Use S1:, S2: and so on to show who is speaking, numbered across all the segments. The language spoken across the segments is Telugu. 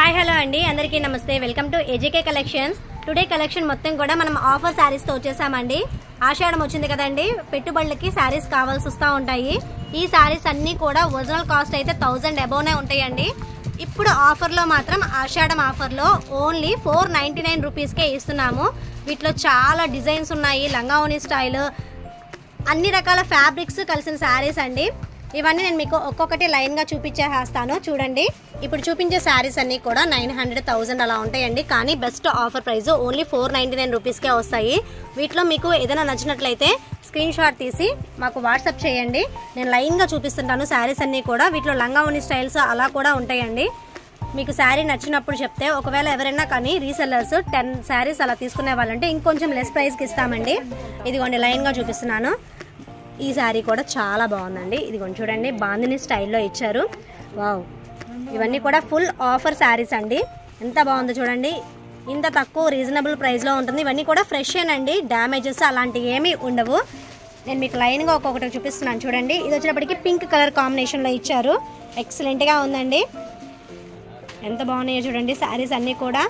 S1: హాయ్ హలో అండి అందరికీ నమస్తే welcome to AJK collections. Today collection మొత్తం కూడా మనం ఆఫర్ శారీస్ తో వచ్చేసామండి. ఆషాఢం వచ్చింది కదండి, పెట్టుబడులకి శారీస్ కావాల్సి వస్తూ ఉంటాయి. ఈ శారీస్ అన్నీ కూడా ఒరిజినల్ కాస్ట్ అయితే 1000 అబోవ్నే ఉంటాయండి. ఇప్పుడు ఆఫర్లో మాత్రం ఆషాఢం ఆఫర్లో ఓన్లీ 499 రూపీస్కే ఇస్తున్నాము. వీటిలో చాలా డిజైన్స్ ఉన్నాయి, లంగావోని స్టైల్, అన్ని రకాల ఫ్యాబ్రిక్స్ కలిసిన శారీస్ అండి. ఇవన్నీ నేను మీకు ఒక్కొక్కటి లైన్గా చూపించేస్తాను చూడండి. ఇప్పుడు చూపించే శారీస్ అన్నీ కూడా 900, 1000 అలా ఉంటాయండి. కానీ బెస్ట్ ఆఫర్ ప్రైస్ ఓన్లీ 499 రూపీస్కే వస్తాయి. వీటిలో మీకు ఏదైనా నచ్చినట్లయితే స్క్రీన్ షాట్ తీసి మాకు వాట్సాప్ చేయండి. నేను లైన్గా చూపిస్తుంటాను శారీస్ అన్నీ కూడా. వీటిలో లంగావోని స్టైల్స్ అలా కూడా ఉంటాయండి. మీకు శారీ నచ్చినప్పుడు చెప్తే ఒకవేళ ఎవరైనా కానీ రీసెల్లర్స్ 10 శారీస్ అలా తీసుకునే వాళ్ళంటే ఇంకొంచెం లెస్ ప్రైస్కి ఇస్తామండి. ఇదిగోండి లైన్గా చూపిస్తున్నాను. ఈ శారీ కూడా చాలా బాగుందండి. ఇదిగోండి చూడండి, బాందిని స్టైల్లో ఇచ్చారు. వావ్, ఇవన్నీ కూడా ఫుల్ ఆఫర్ శారీస్ అండి. ఎంత బాగుందో చూడండి, ఇంత తక్కువ రీజనబుల్ ప్రైస్లో ఉంటుంది. ఇవన్నీ కూడా ఫ్రెష్ అండి, డ్యామేజెస్ అలాంటివి ఏమీ ఉండవు. నేను మీకు లైన్గా ఒక్కొక్కటి చూపిస్తున్నాను చూడండి. ఇది వచ్చేటప్పటికి పింక్ కలర్ కాంబినేషన్లో ఇచ్చారు. ఎక్సలెంట్గా ఉందండి. ఎంత బాగున్నాయో చూడండి శారీస్ అన్నీ కూడా.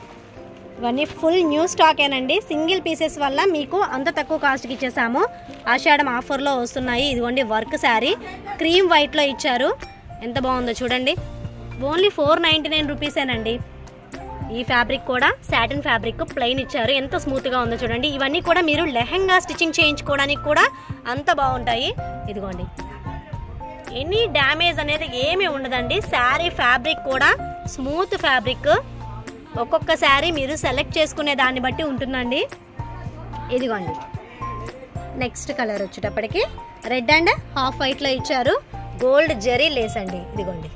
S1: ఇవన్నీ ఫుల్ న్యూ స్టాకేనండి. సింగిల్ పీసెస్ వల్ల మీకు అంత తక్కువ కాస్ట్కి ఇచ్చేసాము. ఆషాఢం ఆఫర్లో వస్తున్నాయి. ఇదిగోండి వర్క్ శారీ క్రీమ్ వైట్లో ఇచ్చారు. ఎంత బాగుందో చూడండి. ఓన్లీ 499 రూపీసేనండి. ఈ ఫ్యాబ్రిక్ కూడా సాటిన్ ఫ్యాబ్రిక్ ప్లెయిన్ ఇచ్చారు. ఎంత స్మూత్గా ఉందో చూడండి. ఇవన్నీ కూడా మీరు లెహంగా స్టిచ్చింగ్ చేయించుకోవడానికి కూడా అంత బాగుంటాయి. ఇదిగోండి, ఎనీ డ్యామేజ్ అనేది ఏమీ ఉండదండి. శారీ ఫ్యాబ్రిక్ కూడా స్మూత్ ఫ్యాబ్రిక్. ఒక్కొక్క శారీ మీరు సెలెక్ట్ చేసుకునే దాన్ని బట్టి ఉంటుందండి. ఇదిగోండి నెక్స్ట్ కలర్ వచ్చేటప్పటికి రెడ్ అండ్ హాఫ్ వైట్లో ఇచ్చారు. గోల్డ్ జరీ లేస్ అండి. ఇదిగోండి,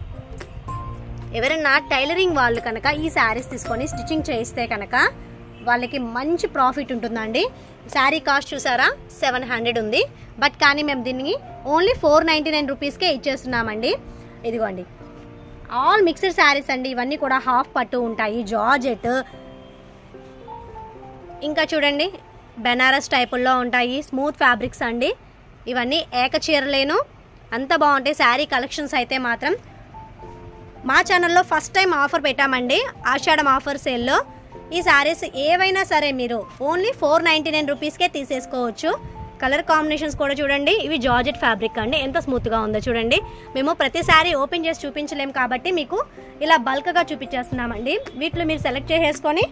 S1: ఎవరైనా టైలరింగ్ వాళ్ళు కనుక ఈ శారీస్ తీసుకొని స్టిచ్చింగ్ చేయిస్తే కనుక వాళ్ళకి మంచి ప్రాఫిట్ ఉంటుందండి. శారీ కాస్ట్ చూసారా 700 ఉంది. బట్ కానీ మేము దీన్ని ఓన్లీ 499 రూపీస్కే ఇచ్చేస్తున్నామండి. ఇదిగోండి ఆల్ మిక్స్డ్ శారీస్ అండి. ఇవన్నీ కూడా హాఫ్ పట్టు ఉంటాయి, జార్జెట్, ఇంకా చూడండి బెనారస్ టైపుల్లో ఉంటాయి, స్మూత్ ఫ్యాబ్రిక్స్ అండి. ఇవన్నీ ఏక చీరలేను, అంత బాగుంటాయి. శారీ కలెక్షన్స్ అయితే మాత్రం మా ఛానల్లో ఫస్ట్ టైం ఆఫర్ పెట్టామండి, ఆషాఢం ఆఫర్ సేల్లో. ఈ శారీస్ ఏవైనా సరే మీరు ఓన్లీ 499 రూపీస్కే తీసేసుకోవచ్చు. కలర్ కాంబినేషన్స్ కూడా చూడండి. ఇవి జార్జెట్ ఫ్యాబ్రిక్ అండి. ఎంత స్మూత్గా ఉందో చూడండి. మేము ప్రతి శారీ ఓపెన్ చేసి చూపించలేము కాబట్టి మీకు ఇలా బల్క్గా చూపించేస్తున్నామండి. వీటిలో మీరు సెలెక్ట్ చేసేసుకొని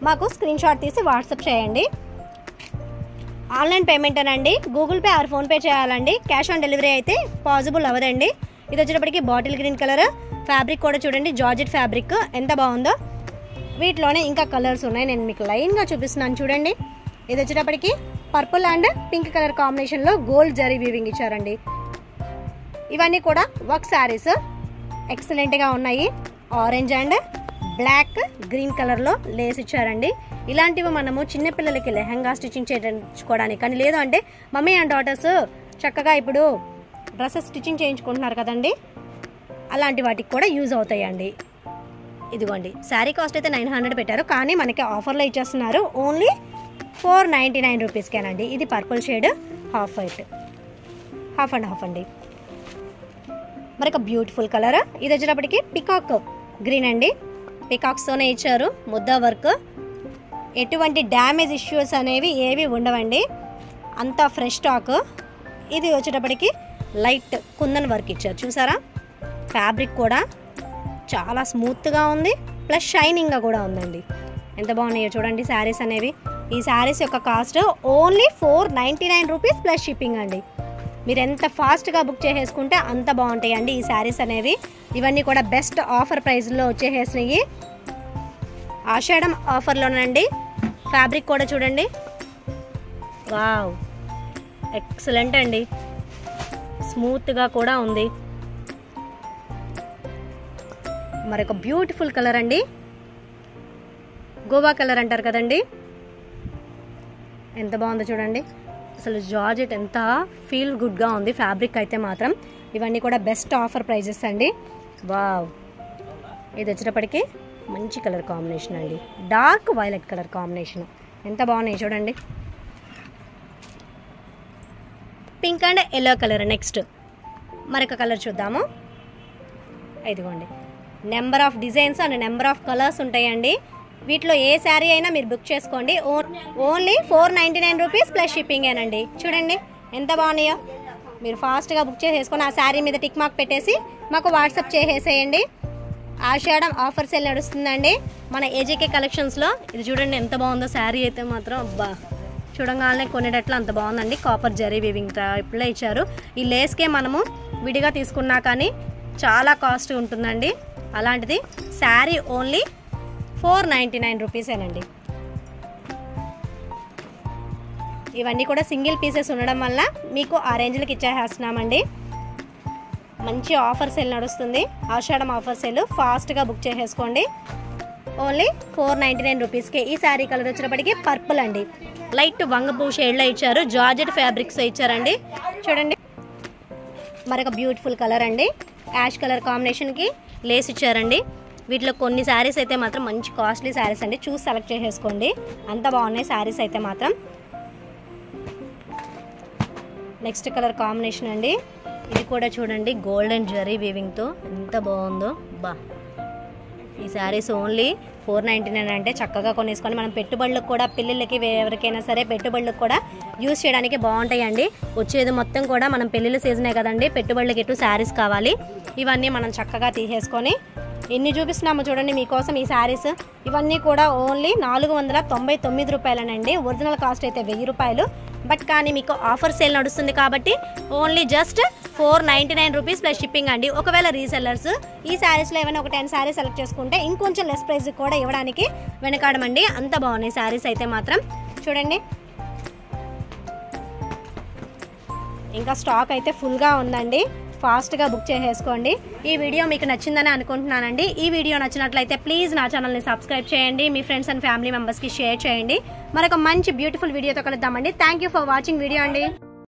S1: మాకు స్క్రీన్ షాట్ తీసి వాట్సాప్ చేయండి. ఆన్లైన్ పేమెంట్ అనండి, గూగుల్ పే ఆర్ ఫోన్పే చేయాలండి. క్యాష్ ఆన్ డెలివరీ అయితే పాసిబుల్ అవ్వదండి. ఇది వచ్చేటప్పటికి బాటిల్ గ్రీన్ కలర్ ఫ్యాబ్రిక్ కూడా చూడండి, జార్జెట్ ఫ్యాబ్రిక్ ఎంత బాగుందో. వీటిలోనే ఇంకా కలర్స్ ఉన్నాయి, నేను మీకు లైన్గా చూపిస్తున్నాను చూడండి. ఇది వచ్చేటప్పటికి పర్పుల్ అండ్ పింక్ కలర్ కాంబినేషన్లో గోల్డ్ జరీ వీవింగ్ ఇచ్చారండి. ఇవన్నీ కూడా వర్క్ శారీస్ ఎక్సలెంట్గా ఉన్నాయి. ఆరెంజ్ అండ్ బ్లాక్ గ్రీన్ కలర్లో లేస్ ఇచ్చారండి. ఇలాంటివి మనము చిన్నపిల్లలకి లెహంగా స్టిచ్చింగ్ చేయించుకోవడానికి కానీ, లేదు అంటే మమ్మీ అండ్ డాటర్స్ చక్కగా ఇప్పుడు డ్రెస్సెస్ స్టిచ్చింగ్ చేయించుకుంటున్నారు కదండి, అలాంటి వాటికి కూడా యూజ్ అవుతాయండి. ఇదిగోండి శారీ కాస్ట్ అయితే 900 పెట్టారు, కానీ మనకి ఆఫర్లో ఇచ్చేస్తున్నారు ఓన్లీ 499 రూపీస్కేనండి. ఇది purple shade half white, half and half అండి. మరొక బ్యూటిఫుల్ కలర్. ఇది వచ్చేటప్పటికి పికాక్ గ్రీన్ అండి. పికాక్స్తోనే ఇచ్చారు, ముద్దా వర్క్. ఎటువంటి డ్యామేజ్ ఇష్యూస్ అనేవి ఏవి ఉండవండి, అంతా ఫ్రెష్ స్టాక్. ఇది వచ్చేటప్పటికి లైట్ కుందన్ వర్క్ ఇచ్చారు చూసారా. ఫ్యాబ్రిక్ కూడా చాలా స్మూత్గా ఉంది, ప్లస్ షైనింగ్గా కూడా ఉందండి. ఎంత బాగున్నాయో చూడండి శారీస్ అనేవి. ఈ శారీస్ యొక్క cost only 499 rupees plus shipping అండి. మీరు ఎంత ఫాస్ట్గా బుక్ చేసేసుకుంటే అంత బాగుంటాయండి ఈ శారీస్ అనేవి. ఇవన్నీ కూడా బెస్ట్ ఆఫర్ ప్రైస్లో వచ్చేసేసినాయి, ఆషాఢం ఆఫర్లోనండి. ఫ్యాబ్రిక్ కూడా చూడండి, వావ్ ఎక్సలెంట్ అండి, స్మూత్గా కూడా ఉంది. మరొక బ్యూటిఫుల్ కలర్ అండి, గోవా కలర్ అంటారు కదండి. ఎంత బాగుందో చూడండి. అసలు జార్జెట్ ఎంత ఫీల్ గుడ్గా ఉంది ఫ్యాబ్రిక్ అయితే మాత్రం. ఇవన్నీ కూడా బెస్ట్ ఆఫర్ ప్రైజెస్ అండి. వావ్, ఇది వచ్చేటప్పటికి మంచి కలర్ కాంబినేషన్ అండి, డార్క్ వైలెట్ కలర్ కాంబినేషన్. ఎంత బాగున్నాయి చూడండి. Pink and yellow colour. Next మరొక కలర్ చూద్దాము. ఇదిగోండి number of designs and number of colours ఉంటాయండి. వీటిలో ఏ శారీ అయినా మీరు బుక్ చేసుకోండి. ఓన్లీ 499 రూపీస్ ప్లస్ షిప్పింగేనండి. చూడండి ఎంత బాగున్నాయో. మీరు ఫాస్ట్గా బుక్ చేసేసుకొని ఆ శారీ మీద టిక్ మార్క్ పెట్టేసి మాకు వాట్సాప్ చేసేసేయండి. ఆషాఢం ఆఫర్ సేల్ నడుస్తుందండి మన ఏజేకే కలెక్షన్స్లో. ఇది చూడండి ఎంత బాగుందో శారీ అయితే మాత్రం. అబ్బా చూడంగానే కొనేటట్లు అంత బాగుందండి. కాపర్ జరీ వీవింగ్ టైప్లో ఇచ్చారు. ఈ లేస్కే మనము విడిగా తీసుకున్నా కానీ చాలా కాస్ట్ ఉంటుందండి. అలాంటిది శారీ ఓన్లీ 499 రూపీసేనండి. ఇవన్నీ కూడా సింగిల్ పీసెస్ ఉండడం వల్ల మీకు ఆ రేంజ్లకి ఇచ్చేస్తున్నామండి. మంచి ఆఫర్ సేల్ నడుస్తుంది. ఆషాఢం ఆఫర్ సేల్. ఫాస్ట్గా బుక్ చేసేసుకోండి. ఓన్లీ 499 రూపీస్కి. ఈ శారీ కలర్ వచ్చినప్పటికీ పర్పుల్ అండి. లైట్ వంగపూ షేడ్లో ఇచ్చారు. జార్జెట్ ఫ్యాబ్రిక్స్ ఇచ్చారండి. చూడండి మరొక బ్యూటిఫుల్ కలర్ అండి. యాష్ కలర్ కాంబినేషన్కి లేస్ ఇచ్చారండి. వీటిలో కొన్ని శారీస్ అయితే మాత్రం మంచి కాస్ట్లీ శారీస్ అండి. చూసి సెలెక్ట్ చేసేసుకోండి. అంత బాగున్నాయి శారీస్ అయితే మాత్రం. నెక్స్ట్ కలర్ కాంబినేషన్ అండి. ఇది కూడా చూడండి గోల్డెన్ జరీ వీవింగ్తో ఎంత బాగుందో. బా ఈ శారీస్ ఓన్లీ 499 అంటే చక్కగా కొనేసుకొని మనం పెట్టుబడులకు కూడా పిల్లలకి ఎవరికైనా సరే పెట్టుబడులకు కూడా యూజ్ చేయడానికి బాగుంటాయండి. వచ్చేది మొత్తం కూడా మనం పెళ్ళిళ్ళ సీజనే కదండి. పెట్టుబడులకి ఎటు శారీస్ కావాలి. ఇవన్నీ మనం చక్కగా తీసేసుకొని ఎన్ని చూపిస్తున్నాము చూడండి మీకోసం ఈ శారీస్. ఇవన్నీ కూడా ఓన్లీ 499 రూపాయలనండి. ఒరిజినల్ కాస్ట్ అయితే 1000 రూపాయలు. బట్ కానీ మీకు ఆఫర్ సేల్ నడుస్తుంది కాబట్టి only just 499 rupees plus shipping అండి. ఒకవేళ రీసెల్లర్స్ ఈ శారీస్లో ఏమైనా ఒక 10 శారీస్ సెలెక్ట్ చేసుకుంటే ఇంకొంచెం లెస్ ప్రైస్ కూడా ఇవ్వడానికి వెనకాడమండి. అంత బాగున్నాయి శారీస్ అయితే మాత్రం. చూడండి ఇంకా స్టాక్ అయితే ఫుల్గా ఉందండి. ఫాస్ట్గా బుక్ చేసేసుకోండి. ఈ వీడియో మీకు నచ్చిందని అనుకుంటున్నానండి. ఈ వీడియో నచ్చినట్లయితే ప్లీజ్ నా ఛానల్ని సబ్స్క్రైబ్ చేయండి. మీ ఫ్రెండ్స్ అండ్ ఫ్యామిలీ మెంబర్స్కి షేర్ చేయండి. మరొక మంచి బ్యూటిఫుల్ వీడియోతో కలుద్దామండి. Thank you for watching video అండి.